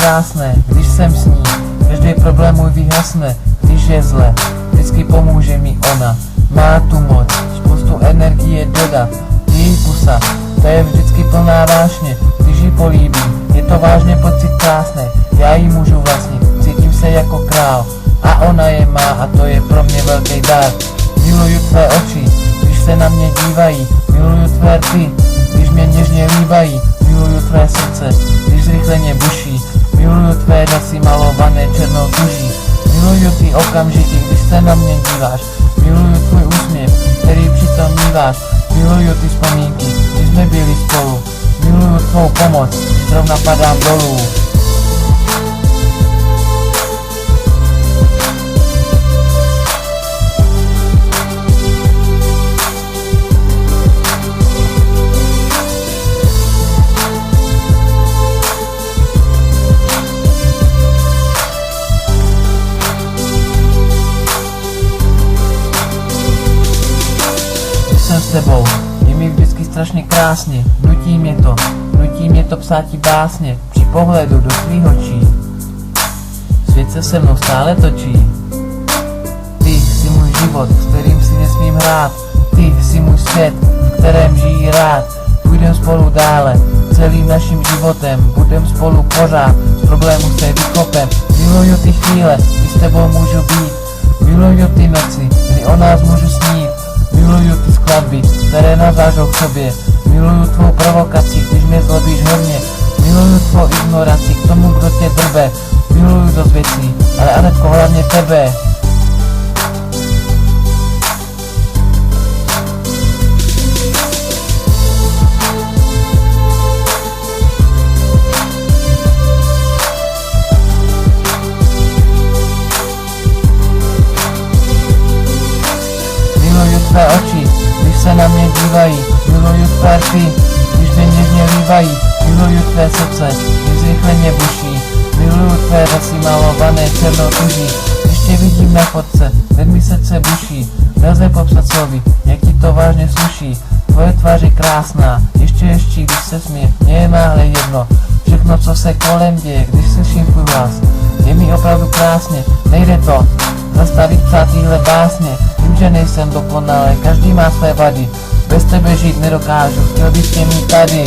krásné, když jsem s ní, každý problém můj vyhasne, když je zle, vždycky pomůže mi ona, má tu moc, spoustu energie dodat, její pusa, to je vždycky plná vášně, když ji políbím, je to vážně pocit krásný, já ji můžu vlastnit, cítím se jako král, a ona je má a to je pro mě velký dar. Miluju tvé oči, když se na mě dívají, miluju tvé rty, když mě něžně líbají, miluju tvé srdce, když zrychleně buší, miluju tvé nosy malované černou tuží, miluju ty okamžiky, když se na mě díváš, miluju tvůj úsměv, který přitom míváš, miluju ty vzpomínky, když jsme byli spolu, miluju tvou pomoc, když zrovna padám dolů. Jsem s tebou, je mi vždycky strašně krásně, nutí mě to psáti básně, při pohledu do tvých očí, svět se se mnou stále točí. Ty jsi můj život, s kterým si nesmím hrát, ty jsi můj svět, v kterém žijí rád, půjdem spolu dále, celým naším životem, budem spolu pořád, z problémů se vykopem, miluju ty chvíle, kdy s tebou můžu být, miluju ty noci, kdy o nás můžu snít, miluju ty skladby, které nás vážou k sobě, miluju tvou provokaci, když mě zlobíš hodně, miluju tvou ignoraci k tomu, kdo tě drbe, miluju dost věcí, ale Anetko, hlavně tebe. Miluju tvé oči, když se na mě dívají, miluju tvé rty, když mě něžně líbají, miluju tvé srdce, když zrychleně buší, miluju tvé nosy malované černou tuží, když tě vidím na fotce, hned mi srdce buší, nelze popsat slovy, jak ti to vážně sluší, tvoje tvář je krásná, ještě, když se směje, mně je náhle jedno, všechno, co se kolem děje, když slyším tvůj hlas, je mi opravdu krásně, nejde to zastavit psát tyhle básně, vím, že nejsem dokonalý, každý má své vady, bez tebe žít nedokážu, chtěl bych tě mít tady.